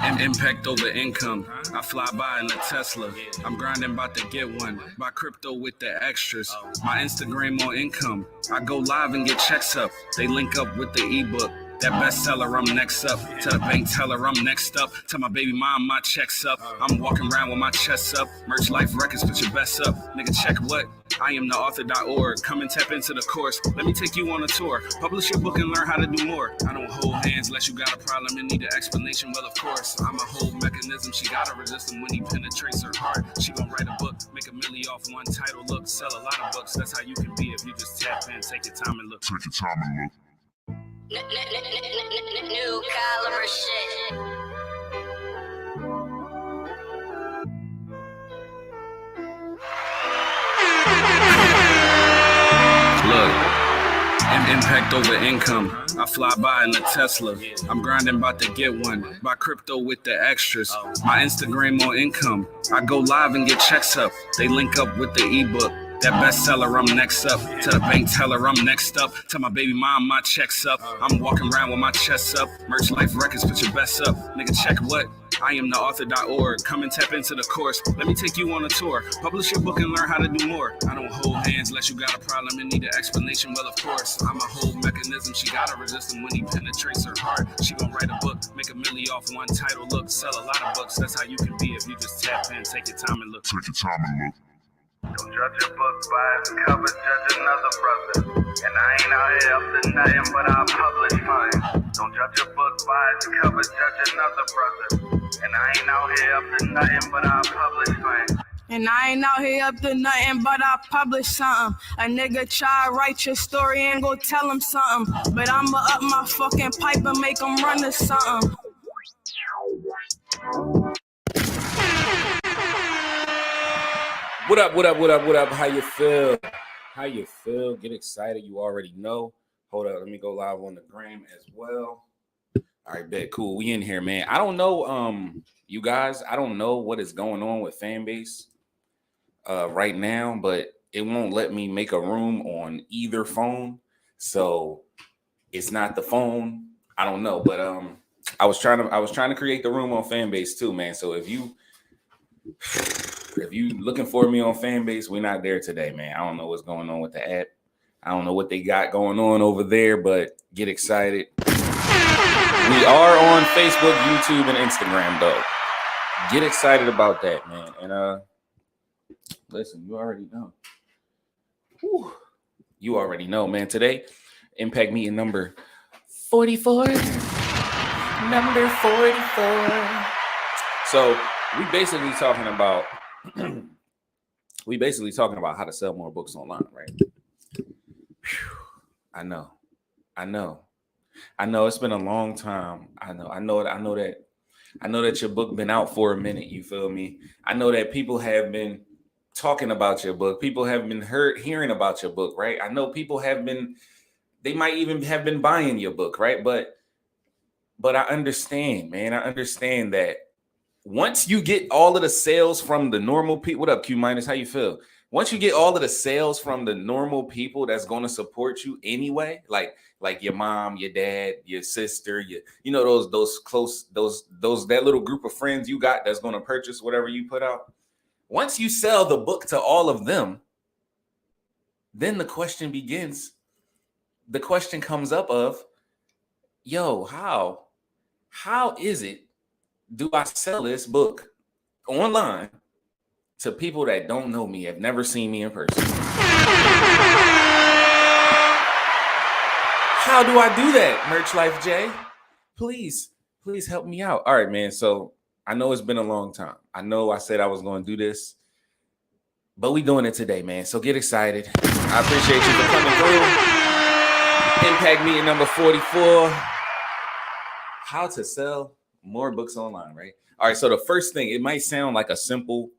Impact over income. I fly by in a Tesla. I'm grinding about to get one. Buy crypto with the extras. My Instagram on income. I go live and get checks up. They link up with the ebook. That bestseller, I'm next up. To the bank teller, I'm next up. Tell my baby mom my check's up. I'm walking around with my chest up. Merch Life Records, put your best up. Nigga, check what? I am the author.org. Come and tap into the course. Let me take you on a tour. Publish your book and learn how to do more. I don't hold hands unless you got a problem and need an explanation. Well, of course, I'm a whole mechanism. She gotta resist him when he penetrates her heart. She gon' write a book, make a milli off one title. Look, sell a lot of books. That's how you can be if you just tap in, take your time and look. Take your time and look. New caliber shit. Look. Impact over income. I fly by in a Tesla. I'm grinding about to get one. Buy crypto with the extras. My Instagram on income. I go live and get checks up. They link up with the ebook. That bestseller, I'm next up. To the bank teller, I'm next up. Tell my baby mom my check's up. I'm walking around with my chest up. Merch Life Records, put your best up. Nigga, check what? I am the author.org. Come and tap into the course. Let me take you on a tour. Publish your book and learn how to do more. I don't hold hands unless you got a problem and need an explanation. Well, of course, I'm a whole mechanism. She gotta resist him when he penetrates her heart. She gon' write a book, make a milli off one title. Look, sell a lot of books. That's how you can be if you just tap in, take your time and look. Take your time and look. Don't judge a book by its cover, judge another brother. And I ain't out here up to nothing, but I publish mine. Don't judge a book by its cover, judge another brother. And I ain't out here up to nothing, but I publish mine. And I ain't out here up to nothing, but I publish something. A nigga try to write your story and go tell him something. But I'ma up my fucking pipe and make him run to something. What up, what up, what up, what up? How you feel? How you feel? Get excited. You already know. Hold up. Let me go live on the gram as well. All right, bet. Cool. We in here, man. I don't know, you guys. I don't know what is going on with Fanbase right now, but it won't let me make a room on either phone. So it's not the phone. I don't know, but I was trying to create the room on Fanbase too, man. So if you looking for me on Fanbase, we're not there today, man. I don't know what's going on with the app. I don't know what they got going on over there, but get excited. We are on Facebook, YouTube, and Instagram, though. Get excited about that, man. And listen, you already know. Whew. You already know, man. Today, Impact Meeting number 44. Number 44. So we basically talking about how to sell more books online, right? Whew. I know it's been a long time. I know that your book been out for a minute. You feel me? I know that people have been talking about your book. People have been hearing about your book, right? I know people they might even have been buying your book, right? But I understand, man. I understand that once you get all of the sales from the normal people, what up, Q minus? How you feel? Once you get all of the sales from the normal people that's going to support you anyway, like your mom, your dad, your sister, those close, that little group of friends you got that's going to purchase whatever you put out. Once you sell the book to all of them, then the question begins. The question comes up of, yo, how is it do I sell this book online to people that don't know me, have never seen me in person? How do I do that, Merch Life J? Please help me out. All right, man. So I know it's been a long time. I know I said I was going to do this, but we doing it today, man. So get excited. I appreciate you for coming through. Impact Meeting number 44. How to sell more books online, right? All right, so the first thing, it might sound like a simple,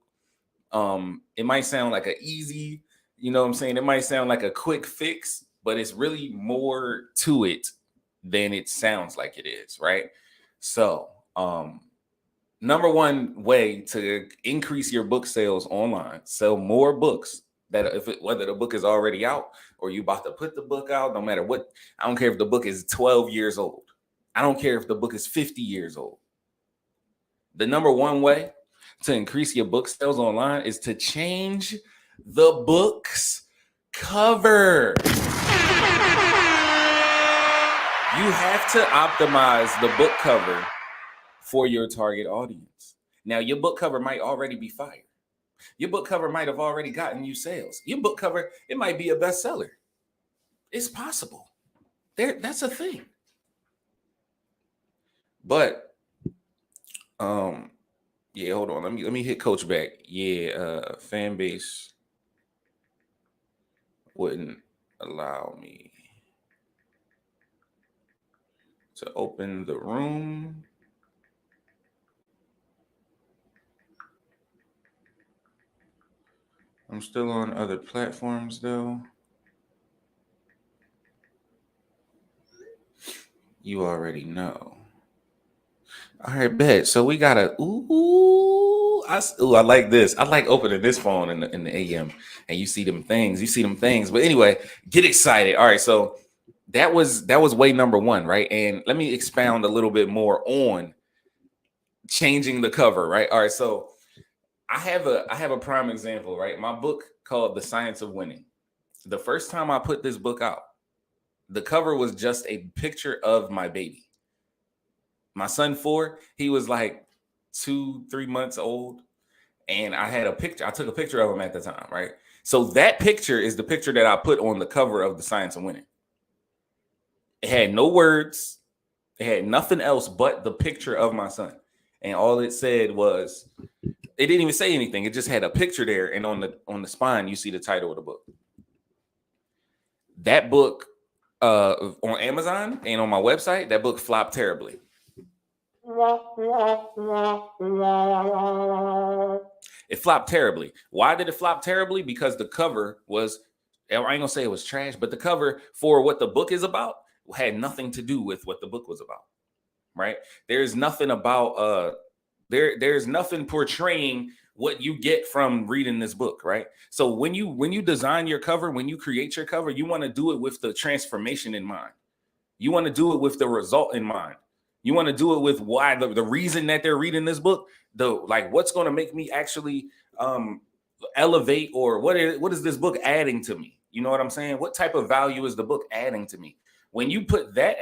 it might sound like an easy, you know what I'm saying? It might sound like a quick fix, but it's really more to it than it sounds like it is, right? So, number one way to increase your book sales online, sell more books that whether the book is already out or you about to put the book out, no matter what, I don't care if the book is 12 years old. I don't care if the book is 50 years old. The number one way to increase your book sales online is to change the book's cover. You have to optimize the book cover for your target audience. Now, your book cover might already be fire. Your book cover might have already gotten you sales. Your book cover, it might be a bestseller. It's possible. That's a thing. But yeah, hold on. Let me hit Coach back. Yeah, fan base wouldn't allow me to open the room. I'm still on other platforms though. You already know. All right, bet. So we got a I like this. I like opening this phone in the AM, and you see them things. But anyway, get excited. All right, so that was way number one, right? And let me expound a little bit more on changing the cover, right? All right, so I have a prime example, right? My book called The Science of Winning. The first time I put this book out, the cover was just a picture of my baby. My son 4, he was like 2-3 months old, and I had a picture. I took a picture of him at the time, right? So that picture is the picture that I put on the cover of The Science of Winning. It had no words. It had nothing else but the picture of my son. And all it said was, it didn't even say anything. It just had a picture there, and on the spine, you see the title of the book. That book on Amazon and on my website, that book flopped terribly. It flopped terribly. Why did it flop terribly? Because the cover was, I ain't gonna say it was trash, but the cover for what the book is about had nothing to do with what the book was about, right? There's nothing about there's nothing portraying what you get from reading this book, right? So when you design your cover, when you create your cover, you want to do it with the transformation in mind. You want to do it with the result in mind. You want to do it with why the reason that they're reading this book, what's going to make me actually elevate, or what is this book adding to me? You know what I'm saying? What type of value is the book adding to me? When you put that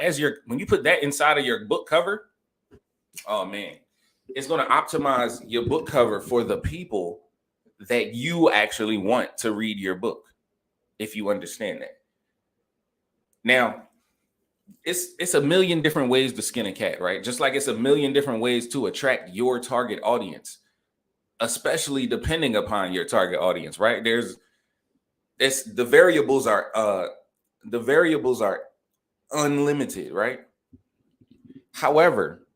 inside of your book cover, oh man, it's going to optimize your book cover for the people that you actually want to read your book, if you understand that. Now, it's a million different ways to skin a cat, right? Just like it's a million different ways to attract your target audience, especially depending upon your target audience, right? The variables are unlimited, right? However,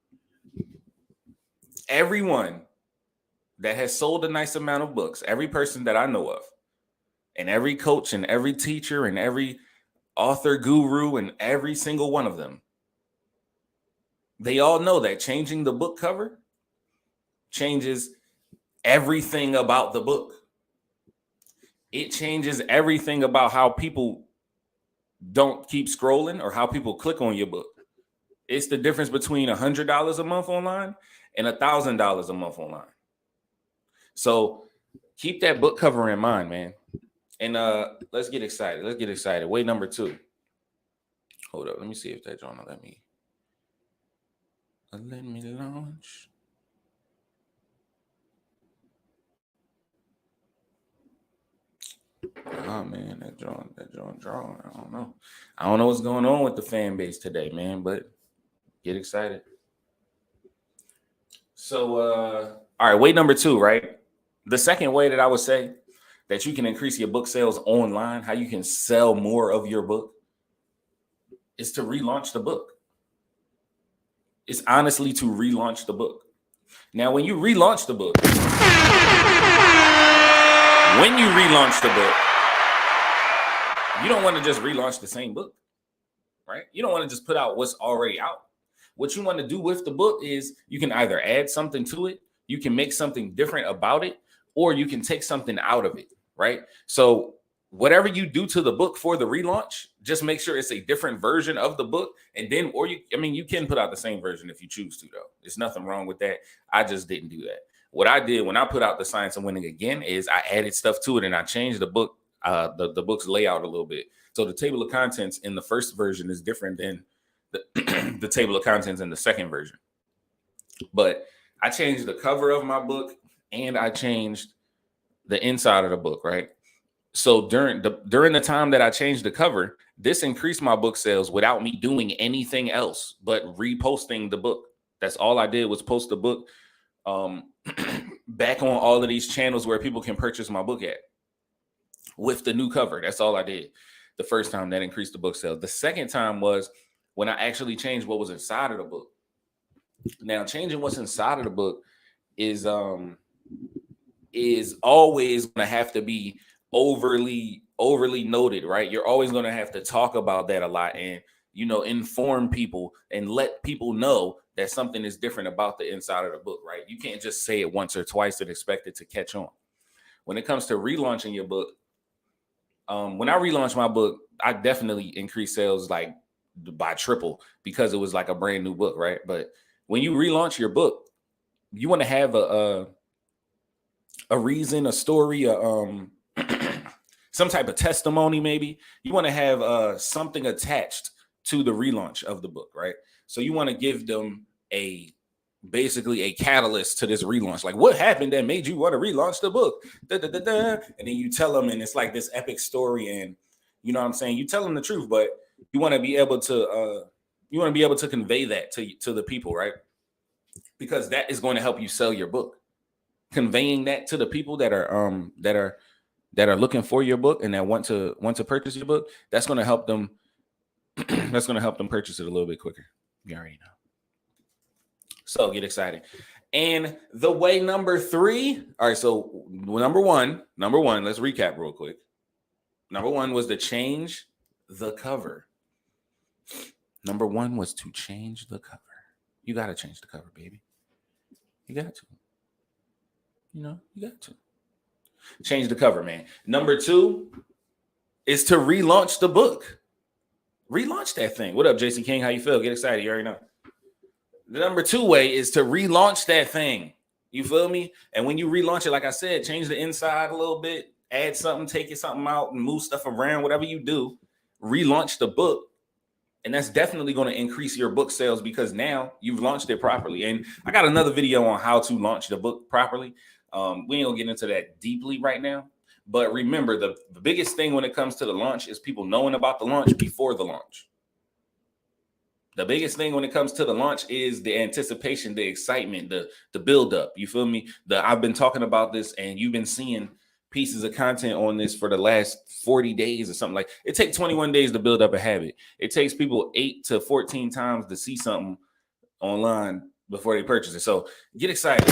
everyone that has sold a nice amount of books, every person that I know of, and every coach and every teacher and every author guru and every single one of them, they all know that changing the book cover changes everything about the book. It changes everything about how people don't keep scrolling or how people click on your book. It's the difference between $100 a month online and $1,000 a month online. So keep that book cover in mind, man. And let's get excited. Way number 2. Hold up. Let me see if that joint will let me launch. Oh man, that joint drawing. I don't know what's going on with the fan base today, man, but get excited. So all right, way number 2, right? The second way that I would say that you can increase your book sales online, how you can sell more of your book, is to relaunch the book. It's honestly to relaunch the book. Now, when you relaunch the book, you don't want to just relaunch the same book, right? You don't want to just put out what's already out. What you want to do with the book is you can either add something to it, you can make something different about it, or you can take something out of it, right? So whatever you do to the book for the relaunch, just make sure it's a different version of the book. And then, you can put out the same version if you choose to, though. There's nothing wrong with that. I just didn't do that. What I did when I put out The Science of Winning again is I added stuff to it and I changed the book, the book's layout a little bit. So the table of contents in the first version is different than the table of contents in the second version. But I changed the cover of my book and I changed the inside of the book, right? So during the time that I changed the cover, this increased my book sales without me doing anything else but reposting the book. That's all I did was post the book back on all of these channels where people can purchase my book at with the new cover. That's all I did. The first time that increased the book sales. The second time was when I actually changed what was inside of the book. Now, changing what's inside of the book is always going to have to be overly noted, right? You're always going to have to talk about that a lot and, inform people and let people know that something is different about the inside of the book, right? You can't just say it once or twice and expect it to catch on. When it comes to relaunching your book, when I relaunched my book, I definitely increased sales like by triple because it was like a brand new book, right? But when you relaunch your book, you want to have a reason, a story, some type of testimony, maybe. You want to have something attached to the relaunch of the book, right? So you want to give them basically a catalyst to this relaunch. Like, what happened that made you want to relaunch the book? And then you tell them, and it's like this epic story, and you know what I'm saying? You tell them the truth, but you want to be able to convey that to the people, right? Because that is going to help you sell your book. Conveying that to the people that are looking for your book and that want to purchase your book, that's going to help them. That's going to help them purchase it a little bit quicker. You already know. So get excited. And the way number 3. All right. So number one, let's recap real quick. Number 1 was to change the cover. Number 1 was to change the cover. You got to change the cover, baby. You got to. You got to. Change the cover, man. Number 2 is to relaunch the book. Relaunch that thing. What up, Jason King? How you feel? Get excited. You already know. The number 2 way is to relaunch that thing. You feel me? And when you relaunch it, like I said, change the inside a little bit, add something, take something out, and move stuff around, whatever you do, relaunch the book. And that's definitely going to increase your book sales because now you've launched it properly. And I got another video on how to launch the book properly. We ain't gonna get into that deeply right now. But remember, the biggest thing when it comes to the launch is people knowing about the launch before the launch. The biggest thing when it comes to the launch is the anticipation, the excitement, the build-up. You feel me? I've been talking about this, and you've been seeing pieces of content on this for the last 40 days or something. Like, it takes 21 days to build up a habit. It takes people 8 to 14 times to see something online before they purchase it. So get excited.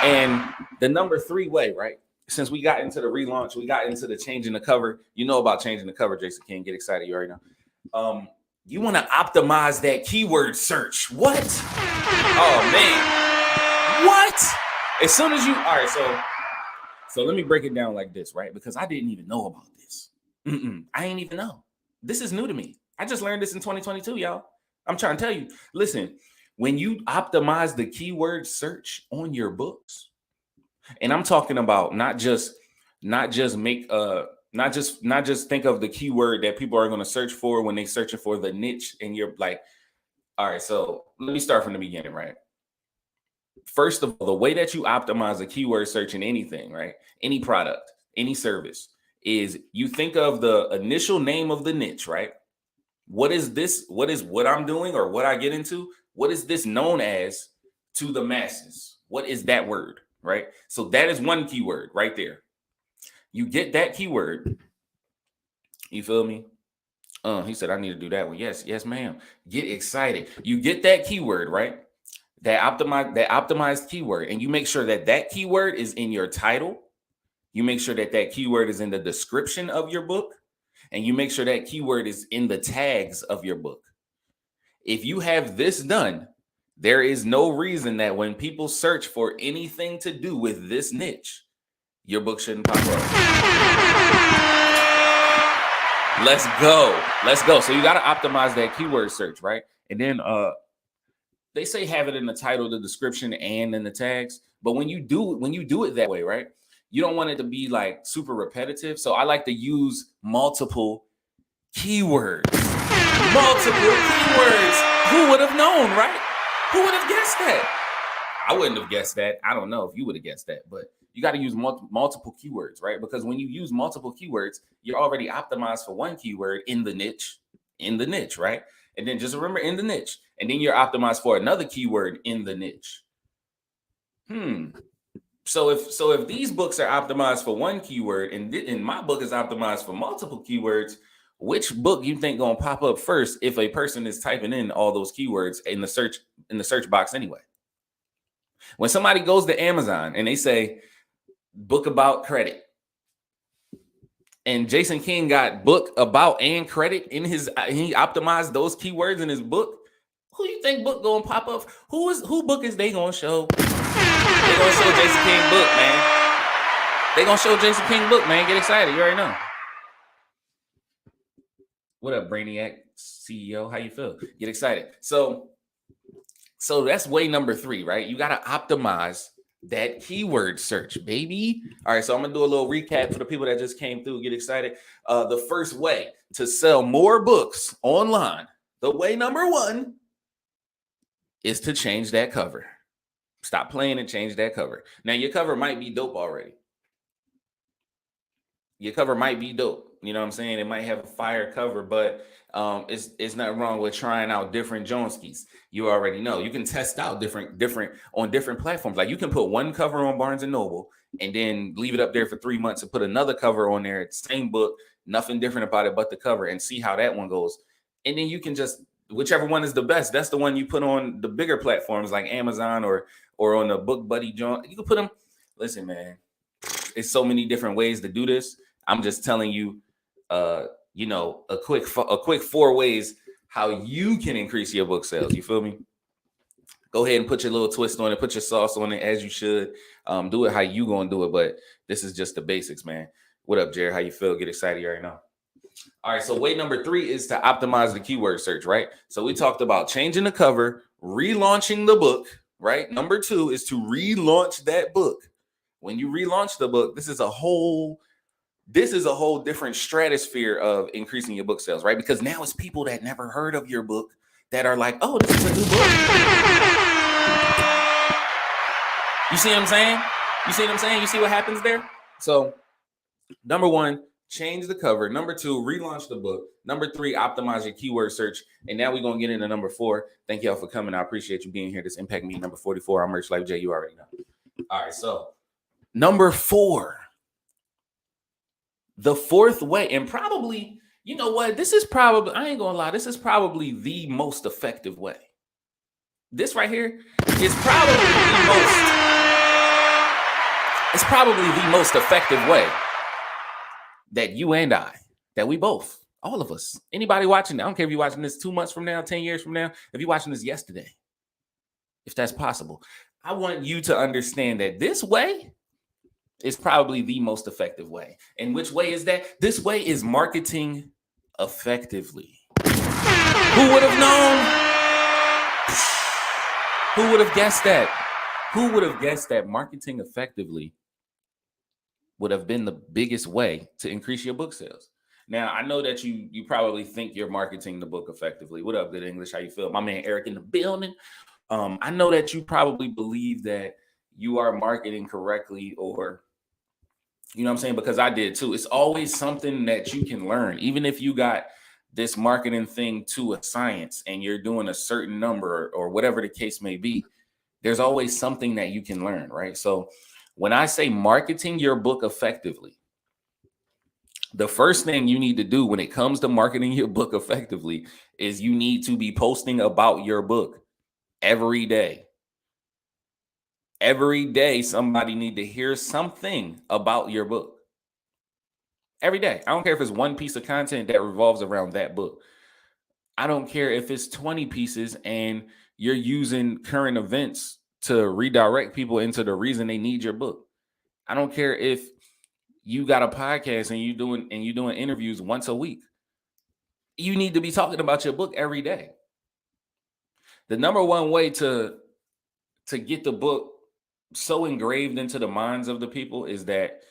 And the number 3 way, right? Since we got into the relaunch, we got into the changing the cover. You know about changing the cover, Jason King. Get excited. You already know. You want to optimize that keyword search. What? Oh, man. What? As soon as you... All right, so let me break it down like this, right? Because I didn't even know about this. I ain't even know. This is new to me. I just learned this in 2022, y'all. I'm trying to tell you. Listen, when you optimize the keyword search on your books, and I'm talking about not just think of the keyword that people are going to search for when they're searching for the niche, and you're like, all right, so let me start from the beginning, right? First of all, the way that you optimize a keyword search in anything, right? Any product, any service, is you think of the initial name of the niche, right? What is this? What is what I'm doing or what I get into? What is this known as to the masses? What is that word, right? So that is one keyword right there. You get that keyword. You feel me? He said, I need to do that one. Yes, ma'am. Get excited. You get that keyword, right? That optimized keyword, and you make sure that keyword is in your title. You make sure that keyword is in the description of your book, and you make sure that keyword is in the tags of your book. If you have this done, There is no reason that when people search for anything to do with this niche, your book shouldn't pop up. Let's go. So you got to optimize that keyword search, right? And then they say have it in the title, the description, and in the tags. But when you do it that way, right? You don't want it to be like super repetitive. So I like to use multiple keywords. Multiple keywords. Who would have known, right? Who would have guessed that? I wouldn't have guessed that. I don't know if you would have guessed that, but you got to use multiple keywords, right? Because when you use multiple keywords, you're already optimized for one keyword in the niche, right? And then just remember in the niche, and then you're optimized for another keyword in the niche. So if these books are optimized for one keyword and my book is optimized for multiple keywords, which book you think gonna pop up first if a person is typing in all those keywords in the search box anyway? When somebody goes to Amazon and they say book about credit, and Jason King got book about and credit in he optimized those keywords in his book, who you think book gonna pop up? Who book is they gonna show? They gonna show Jason King book, man. They gonna show Jason King book, man. Get excited. You already know. What up, Brainiac CEO? How you feel? Get excited. So that's way number 3, right? You got to optimize that keyword search, baby. All right, so I'm going to do a little recap for the people that just came through. Get excited. The first way to sell more books online, the way number 1 is to change that cover. Stop playing and change that cover. Now, your cover might be dope already. Your cover might be dope. You know what I'm saying? It might have a fire cover, but it's nothing wrong with trying out different Joneskis. You already know. You can test out different on different platforms. Like you can put one cover on Barnes & Noble and then leave it up there for 3 months and put another cover on there. Same book, nothing different about it but the cover, and see how that one goes. And then you can just, whichever one is the best, that's the one you put on the bigger platforms like Amazon or on the Book Buddy joint. You can put them. Listen, man, it's so many different ways to do this. I'm just telling you, a quick 4 ways how you can increase your book sales. You feel me? Go ahead and put your little twist on it, put your sauce on it as you should. Do it how you gonna do it, but this is just the basics, man. What up, Jared? How you feel? Get excited right now. All right, so way number 3 is to optimize the keyword search, right? So we talked about changing the cover, relaunching the book, right? Number 2 is to relaunch that book. When you relaunch the book, this is a whole different stratosphere of increasing your book sales, right? Because now it's people that never heard of your book that are like, oh, this is a new book. You see what I'm saying? You see what happens there? So number 1, change the cover. Number 2, relaunch the book. Number 3, optimize your keyword search. And now we're going to get into number 4. Thank y'all for coming. I appreciate you being here. This Impact Meeting number 44. I'm Merch Life J. You already know. All right, so number 4. The 4th way, and probably, you know what? This is probably, I ain't gonna lie, this is probably the most effective way. This right here is probably the most effective way that you and I, that we both, all of us, anybody watching, I don't care if you're watching this 2 months from now, 10 years from now, if you're watching this yesterday, if that's possible, I want you to understand that this way is probably the most effective way. And which way is that? This way is marketing effectively. Who would have known? Who would have guessed that? Who would have guessed that marketing effectively would have been the biggest way to increase your book sales? Now, I know that you probably think you're marketing the book effectively. What up, Good English? How you feel? My man Eric in the building. I know that you probably believe that you are marketing correctly, or you know what I'm saying? Because I did too. It's always something that you can learn. Even if you got this marketing thing to a science and you're doing a certain number or whatever the case may be, there's always something that you can learn, right? So when I say marketing your book effectively, the first thing you need to do when it comes to marketing your book effectively is you need to be posting about your book every day. Every day, somebody need to hear something about your book. Every day. I don't care if it's one piece of content that revolves around that book. I don't care if it's 20 pieces and you're using current events to redirect people into the reason they need your book. I don't care if you got a podcast and you're doing interviews once a week. You need to be talking about your book every day. The number one way to get the book so engraved into the minds of the people is that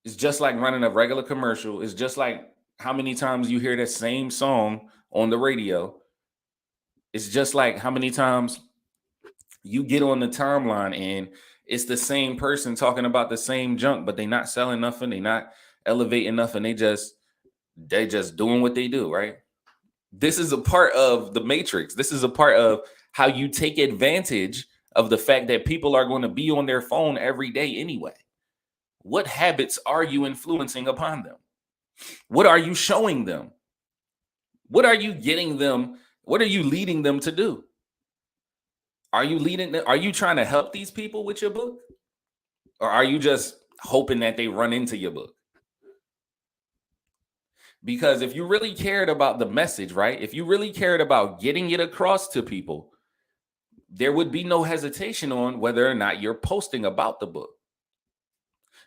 it's just like running a regular commercial. It's just like how many times you hear that same song on the radio. It's just like how many times you get on the timeline and it's the same person talking about the same junk, but they're not selling nothing. They're not elevating nothing. They just doing what they do, right? This is a part of the matrix. This is a part of how you take advantage of the fact that people are going to be on their phone every day anyway. What habits are you influencing upon them? What are you showing them? What are you getting them? What are you leading them to do? Are you leading them? Are you trying to help these people with your book? Or are you just hoping that they run into your book? Because if you really cared about the message, right? If you really cared about getting it across to people, there would be no hesitation on whether or not you're posting about the book.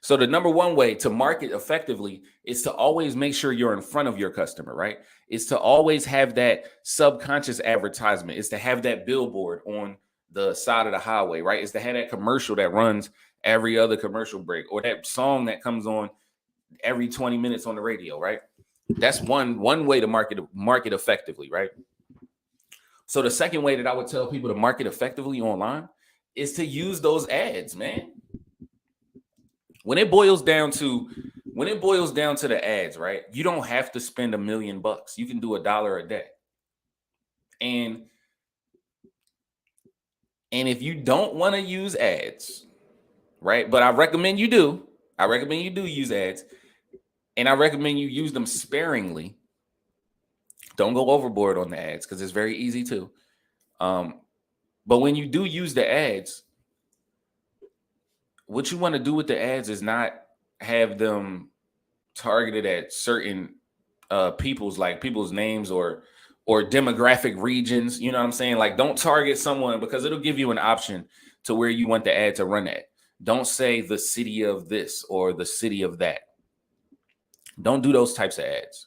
So the number one way to market effectively is to always make sure you're in front of your customer, right? It's to always have that subconscious advertisement. It's to have that billboard on the side of the highway, right? It's to have that commercial that runs every other commercial break, or that song that comes on every 20 minutes on the radio, right? That's one way to market effectively, right? So the second way that I would tell people to market effectively online is to use those ads, man. When it boils down to the ads, right? You don't have to spend $1 million. You can do $1 a day. And if you don't want to use ads, right? But I recommend you do. I recommend you do use ads. And I recommend you use them sparingly. Don't go overboard on the ads because it's very easy to. But when you do use the ads, what you want to do with the ads is not have them targeted at certain people's names or demographic regions. You know what I'm saying? Like, don't target someone, because it'll give you an option to where you want the ad to run at. Don't say the city of this or the city of that. Don't do those types of ads.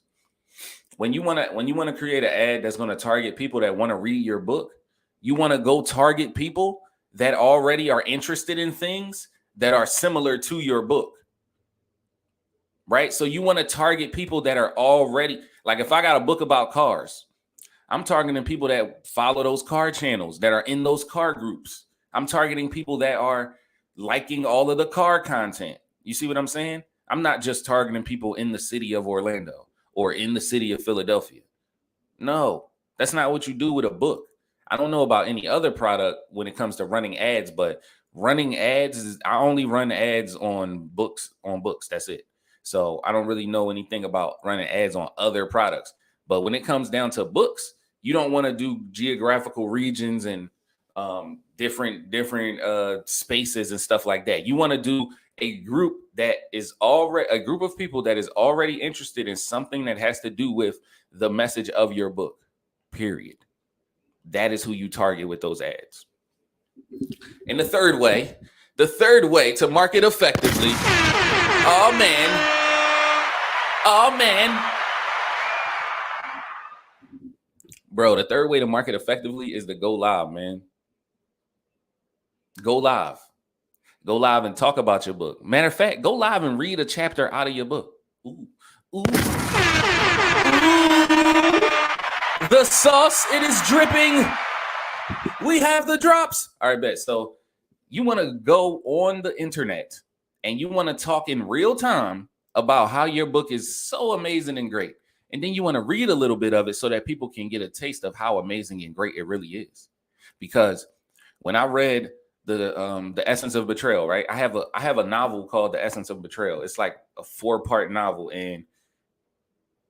When you want to create an ad that's going to target people that want to read your book, you want to go target people that already are interested in things that are similar to your book, right? So you want to target people that are already, like, if I got a book about cars, I'm targeting people that follow those car channels, that are in those car groups. I'm targeting people that are liking all of the car content. You see what I'm saying? I'm not just targeting people in the city of Orlando or in the city of Philadelphia. No, that's not what you do with a book. I don't know about any other product when it comes to running ads, but running ads is, I only run ads on books. That's it. So I don't really know anything about running ads on other products. But when it comes down to books, you don't want to do geographical regions and different spaces and stuff like that. You want to do a group of people that is already interested in something that has to do with the message of your book, period. That is who you target with those ads. And the third way to market effectively, oh man. Bro, the third way to market effectively is to go live, man. Go live. Go live and talk about your book. Matter of fact, go live and read a chapter out of your book. Ooh. Ooh. The sauce, it is dripping. We have the drops. All right, bet. So you want to go on the internet and you want to talk in real time about how your book is so amazing and great. And then you want to read a little bit of it so that people can get a taste of how amazing and great it really is. Because when I read the Essence of Betrayal, right? I have a novel called The Essence of Betrayal. It's like a 4-part novel and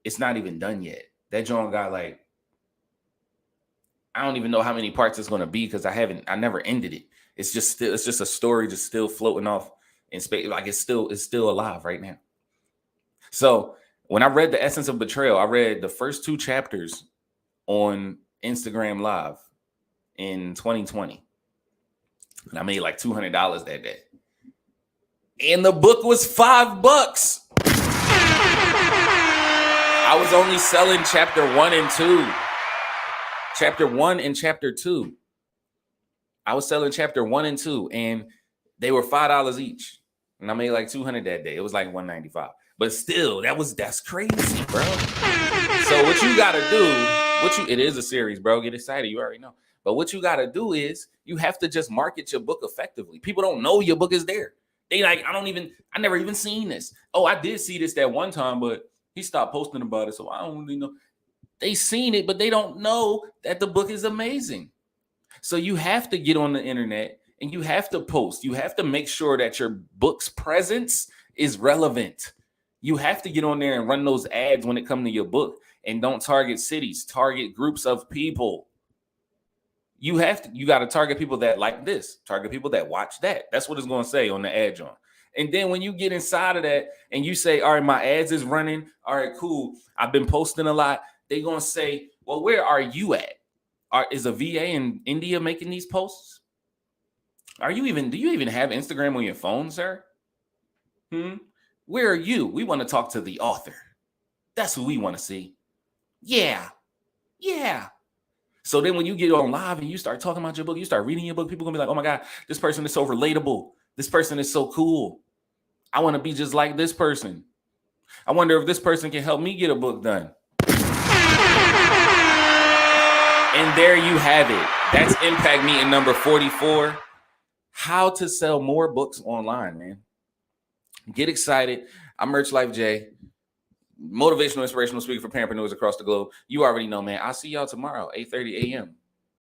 it's not even done yet. That John got like, I don't even know how many parts it's going to be because I never ended it. It's just a story just still floating off in space. Like it's still alive right now. So when I read The Essence of Betrayal, I read the first 2 chapters on Instagram Live. in 2020. And I made like $200 that day. And the book was $5. I was only selling chapter 1 and 2. Chapter 1 and chapter 2. I was selling chapter 1 and 2, and they were $5 each. And I made like $200 that day. It was like $195. But still, that's crazy, bro. So what you gotta do, it is a series, bro. Get excited. You already know. But what you gotta do is you have to just market your book effectively. People don't know your book is there. They like, I never even seen this. Oh, I did see this that one time, but he stopped posting about it, so I don't really know. They seen it, but they don't know that the book is amazing. So you have to get on the internet and you have to post. You have to make sure that your book's presence is relevant. You have to get on there and run those ads when it comes to your book, and don't target cities, target groups of people. You got to target people that like this, target people that watch that. That's what it's going to say on the ad, John. And then when you get inside of that and you say, all right, my ads is running. All right, cool. I've been posting a lot. They're going to say, well, where are you at? Is a VA in India making these posts? Do you even have Instagram on your phone, sir? Where are you? We want to talk to the author. That's who we want to see. Yeah. So then when you get on live and you start talking about your book, you start reading your book, people are going to be like, oh my God, this person is so relatable. This person is so cool. I want to be just like this person. I wonder if this person can help me get a book done. And there you have it. That's Impact Meeting number 44. How to sell more books online, man. Get excited. I'm Merch Life J, motivational, inspirational speaker for parentpreneurs across the globe. You already know, man. I'll see y'all tomorrow, 8:30 a.m.